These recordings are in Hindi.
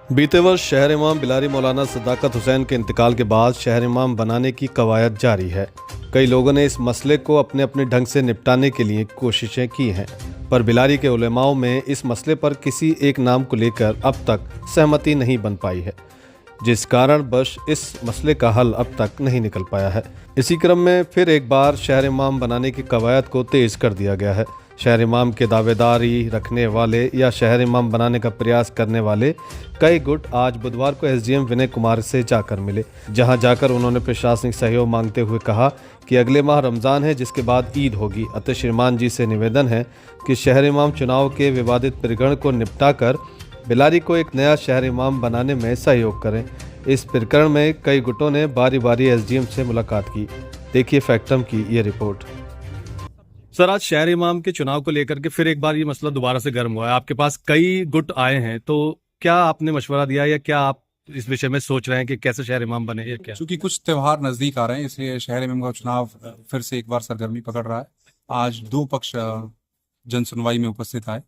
बीते वर्ष शहर इमाम बिलारी मौलाना सदाकत हुसैन के इंतकाल के बाद शहर इमाम बनाने की कवायद जारी है। कई लोगों ने इस मसले को अपने अपने ढंग से निपटाने के लिए कोशिशें की हैं, पर बिलारी के उलेमाओं में इस मसले पर किसी एक नाम को लेकर अब तक सहमति नहीं बन पाई है, जिस कारण बश इस मसले का हल अब तक नहीं निकल पाया है। इसी क्रम में फिर एक बार शहर इमाम बनाने की कवायद को तेज कर दिया गया है। शहर इमाम के दावेदारी रखने वाले या शहर इमाम बनाने का प्रयास करने वाले कई गुट आज बुधवार को एसडीएम विनय कुमार से जाकर मिले, जहां जाकर उन्होंने प्रशासनिक सहयोग मांगते हुए कहा कि अगले माह रमज़ान है, जिसके बाद ईद होगी। अतः श्रीमान जी से निवेदन है कि शहर इमाम चुनाव के विवादित प्रकरण को निपटा कर बिलारी को एक नया शहर इमाम बनाने में सहयोग करें। इस प्रकरण में कई गुटों ने बारी बारी एसडीएम से मुलाकात की। देखिए फैक्टम की ये रिपोर्ट। सर, आज शहर इमाम के चुनाव को लेकर के फिर एक बार ये मसला दोबारा से गर्म हुआ है। आपके पास कई गुट आए हैं, तो क्या आपने मशवरा दिया या क्या आप इस विषय में सोच रहे हैं कि कैसे शहर इमाम बने या क्या? क्योंकि कुछ त्यौहार नजदीक आ रहे हैं, इसलिए शहर इमाम का चुनाव फिर से एक बार सरगर्मी पकड़ रहा है। आज दो पक्ष जन सुनवाई में उपस्थित आए।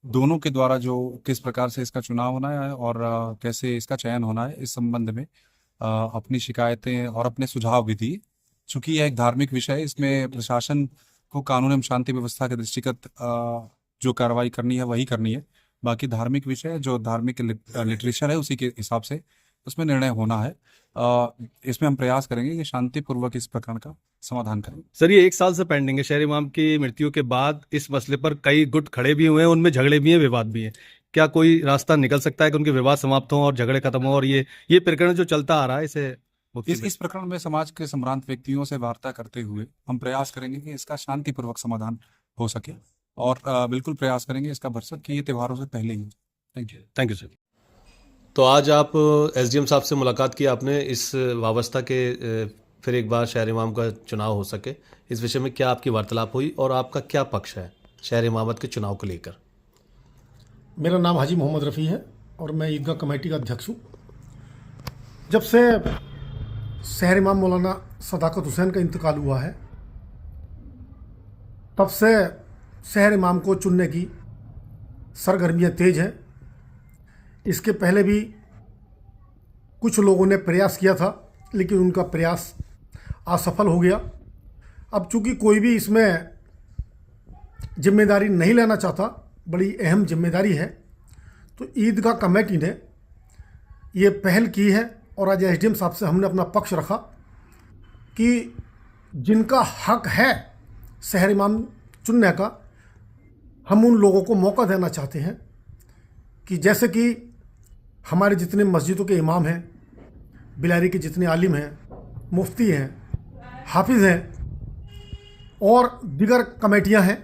दोनों के द्वारा जो किस प्रकार से इसका चुनाव होना है और कैसे इसका चयन होना है, इस संबंध में अपनी शिकायतें और अपने सुझाव भी दिए। चूंकि यह एक धार्मिक विषय है, इसमें प्रशासन को कानून एवं शांति व्यवस्था के दृष्टिगत जो कार्रवाई करनी है वही करनी है। बाकी धार्मिक विषय जो धार्मिक लिटरेचर है उसी के हिसाब से उसमें निर्णय होना है। इसमें हम प्रयास करेंगे कि शांतिपूर्वक इस प्रकार का समाधान करें। सर, ये 1 साल से पेंडिंग है। शहर इमाम की मृत्यु के बाद इस मसले पर कई गुट खड़े भी हुए हैं, उनमें झगड़े भी हैं, विवाद भी हैं। क्या कोई रास्ता निकल सकता है कि उनके विवाद समाप्त हों और झगड़े खत्म हो और ये प्रकरण जो चलता आ रहा है इसे इस प्रकरण में समाज के सम्भ्रांत व्यक्तियों से वार्ता करते हुए हम प्रयास करेंगे कि इसका शांतिपूर्वक समाधान हो सके और बिल्कुल प्रयास करेंगे इसका भरसक कि ये त्योहारों से पहले ही। Thank you sir. तो आज आप एसडीएम साहब से मुलाकात की आपने, इस वाबस्ता के फिर एक बार शहर इमाम का चुनाव हो सके, इस विषय में क्या आपकी वार्तालाप हुई और आपका क्या पक्ष है शहर इमामत के चुनाव को लेकर? मेरा नाम हाजी मोहम्मद रफ़ी है और मैं ईदगाह कमेटी का अध्यक्ष हूँ। जब से शहर इमाम मौलाना सदाकत हुसैन का इंतकाल हुआ है, तब से शहर इमाम को चुनने की सरगर्मियाँ तेज हैं। इसके पहले भी कुछ लोगों ने प्रयास किया था, लेकिन उनका प्रयास असफल हो गया। अब चूँकि कोई भी इसमें जिम्मेदारी नहीं लेना चाहता, बड़ी अहम जिम्मेदारी है, तो ईदगाह कमेटी ने ये पहल की है और आज एसडीएम साहब से हमने अपना पक्ष रखा कि जिनका हक है शहर इमाम चुनने का, हम उन लोगों को मौका देना चाहते हैं कि जैसे कि हमारे जितने मस्जिदों के इमाम हैं, बिलारी के जितने आलिम हैं, मुफ्ती हैं, हाफिज़ हैं और दीगर कमेटियां हैं,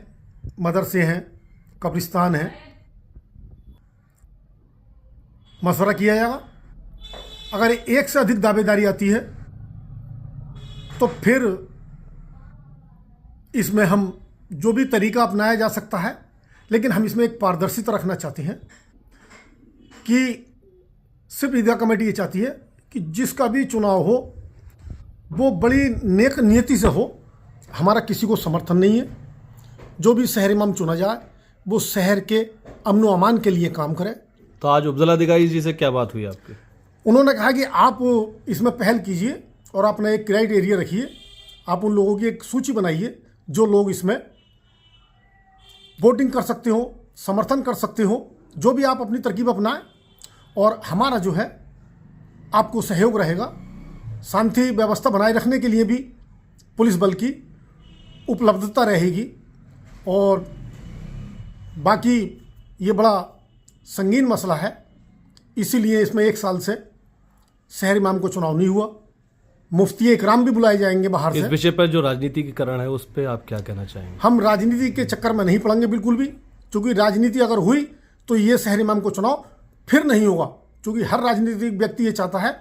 मदरसे हैं, कब्रिस्तान हैं, मशवरा किया जाएगा। अगर एक से अधिक दावेदारी आती है तो फिर इसमें हम जो भी तरीका अपनाया जा सकता है, लेकिन हम इसमें एक पारदर्शिता रखना चाहते हैं कि सिर्फ ईदगाह कमेटी ये चाहती है कि जिसका भी चुनाव हो वो बड़ी नेक नियति से हो। हमारा किसी को समर्थन नहीं है। जो भी शहर इमाम चुना जाए वो शहर के अमन व अमान के लिए काम करे। तो आज उपजिलाधिकारी जी से क्या बात हुई आपकी? उन्होंने कहा कि आप इसमें पहल कीजिए और अपना एक क्राइटेरिया रखिए, आप उन लोगों की एक सूची बनाइए जो लोग इसमें वोटिंग कर सकते हो, समर्थन कर सकते हो, जो भी आप अपनी तरकीब अपनाएं और हमारा जो है आपको सहयोग रहेगा। शांति व्यवस्था बनाए रखने के लिए भी पुलिस बल की उपलब्धता रहेगी और बाकी ये बड़ा संगीन मसला है, इसीलिए इसमें 1 साल से शहर इमाम को चुनाव नहीं हुआ। मुफ्ती इकराम भी बुलाए जाएंगे बाहर से। इस विषय पर जो राजनीतिकरण है उस पर आप क्या कहना चाहेंगे? हम राजनीति के चक्कर में नहीं पड़ेंगे बिल्कुल भी, क्योंकि राजनीति अगर हुई तो ये शहर इमाम को चुनाव फिर नहीं होगा। क्योंकि हर राजनीतिक व्यक्ति ये चाहता है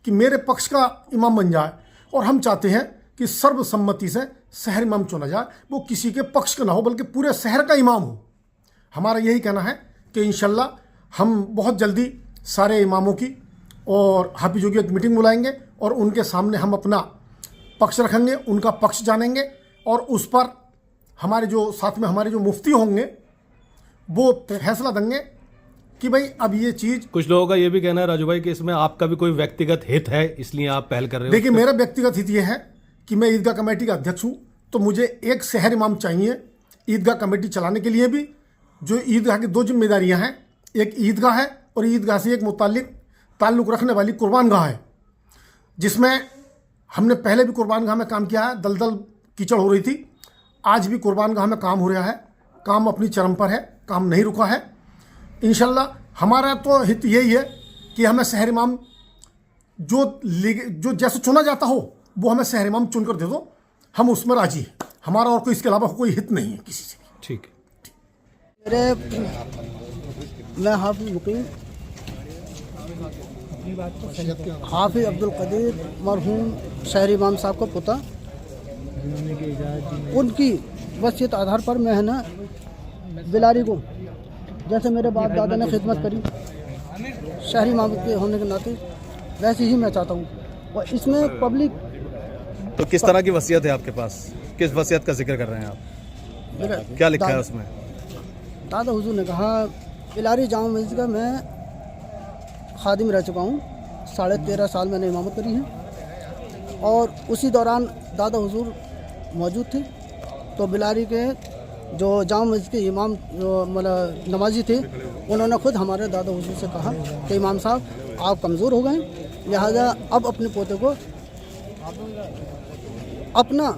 कि मेरे पक्ष का इमाम बन जाए और हम चाहते हैं कि सर्वसम्मति से शहर इमाम चुना जाए, वो किसी के पक्ष का ना हो बल्कि पूरे शहर का इमाम हो। हमारा यही कहना है कि इंशाल्लाह हम बहुत जल्दी सारे इमामों की और हाफिजों की एक मीटिंग बुलाएंगे और उनके सामने हम अपना पक्ष रखेंगे, उनका पक्ष जानेंगे और उस पर हमारे जो साथ में हमारे जो मुफ्ती होंगे वो फैसला देंगे कि भाई अब ये चीज़, कुछ लोगों का ये भी कहना है राजू भाई कि इसमें आपका भी कोई व्यक्तिगत हित है, इसलिए आप पहल कर रहे हो। देखिए मेरा व्यक्तिगत हित ये है कि मैं ईदगाह कमेटी का अध्यक्ष हूँ, तो मुझे एक शहर इमाम चाहिए ईदगाह कमेटी चलाने के लिए भी। जो ईदगाह की दो जिम्मेदारियाँ हैं, एक ईदगाह है और ईदगाह से एक ताल्लुक़ रखने वाली कुर्बानगाह है, जिसमें हमने पहले भी कुर्बानगाह में काम किया है। दलदल कीचड़ हो रही थी, आज भी कुर्बानगाह में काम हो रहा है, काम अपनी चरम पर है, काम नहीं रुका है। इंशाल्लाह हमारा तो हित यही है कि हमें शहर इमाम जो जैसे चुना जाता हो वो हमें शहर इमाम चुनकर दे दो, हम उसमें राजी हैं। हमारा और कोई इसके अलावा कोई हित नहीं है किसी से। ठीक मैं हाफिज मुकीम हाफिज अब्दुल कदीर मरहूम शहरी इमाम साहब का पुता, उनकी वसीयत आधार पर मैं है ना बिलारी को, जैसे मेरे बाप दादा ने खिदमत करी शहरी इमाम के होने के नाते, वैसे ही मैं चाहता हूँ। और इसमें पब्लिक, तो किस तरह की वसीयत है आपके पास? किस वसीयत का जिक्र कर रहे हैं आप? क्या लिखा है उसमें? दादा हुजूर ने कहा, बिलारी जामा मस्जिद का मैं खादिम रह चुका हूँ, 13.5 साल मैंने इमामत करी है। और उसी दौरान दादा हुजूर मौजूद थे, तो बिलारी के जो जामा मस्जिद के इमाम जो मतलब नमाजी थे, उन्होंने खुद हमारे दादा हुजूर से कहा कि इमाम साहब आप कमज़ोर हो गए, लिहाजा अब अपने पोते को अपना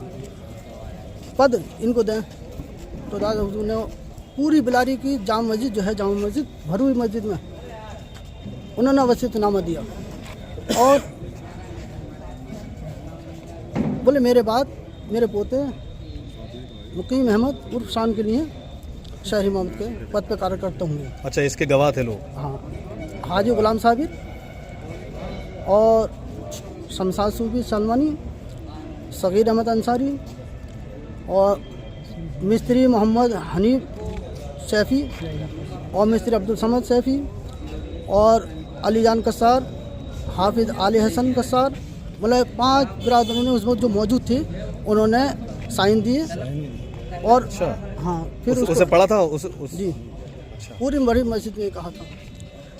पद इनको दें। तो दादा हुजूर ने पूरी बिलारी की जामा मस्जिद जो है, जामा मस्जिद भरूई मस्जिद में उन्होंने वसीयतनामा दिया और बोले मेरे बाद मेरे पोते मुकीम अहमद उर्फ शान के लिए शहरी इमामत के पद पे कार्यकर्ता होंगे। अच्छा, इसके गवाह थे लोग? हाँ, हाजी गुलाम साबिर और शमशाद सूफी सलमानी, सगीर अहमद अंसारी और मिस्त्री मोहम्मद हनीफ सैफ़ी और मिस्त्री अब्दुल समद सैफ़ी और अली जान कसार, हाफिज़ आले हसन कसार, मतलब 5 बिरादरों ने उसमें जो मौजूद थे उन्होंने साइन दिए। और अच्छा, हाँ, फिर उसे पढ़ा था जी। पूरी बड़ी मस्जिद में कहा था।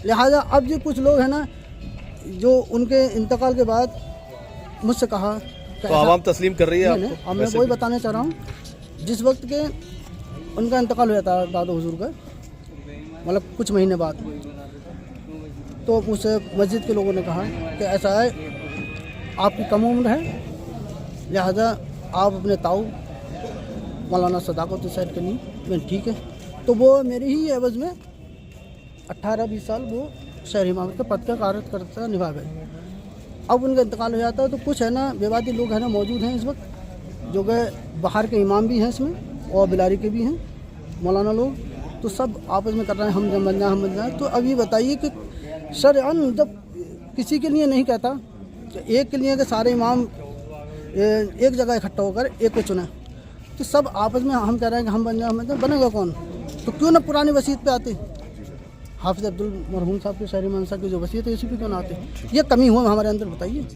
लिहाजा अब जो कुछ लोग हैं ना, जो उनके इंतकाल के बाद मुझसे कहा, तो आवाम तस्लीम कर रही है नहीं, आपको? अब मैं वही बताना चाह रहा हूँ, जिस वक्त के उनका इंतकाल हुआ था दादा हुजूर का, मतलब कुछ महीने बाद, तो मुझसे मस्जिद के लोगों ने कहा कि ऐसा है, आपकी कम उम्र है, लिहाजा आप अपने ताऊ मौलाना सदाकत हुसैन के लिए। मैं ठीक है। तो वो मेरी ही एवज़ में 18-20 साल वो शहरी इमामत के पद का कार्यकर्ता निभा गए। अब उनका इंतकाल हो जाता है तो कुछ है ना विवादी लोग हैं ना मौजूद हैं इस वक्त, जो कि बाहर के इमाम भी हैं इसमें और बिलारी के भी हैं मौलाना लोग, तो सब आपस में कर रहे हैं हम बन जाए। तो अब ये बताइए कि शरअन जब किसी के लिए नहीं कहता, तो एक के लिए कि सारे इमाम एक जगह इकट्ठा होकर एक को चुने, तो सब आपस में हम कह रहे हैं कि हम बन जाए, बनेगा कौन? तो क्यों ना पुरानी वसीयत पे आते, हाफिज़ अब्दुल मरहूम साहब के शहरी इमाम साहब की जो वसीयत है इसी पे क्यों ना आते? ये कमी हुआ हमारे अंदर, बताइए।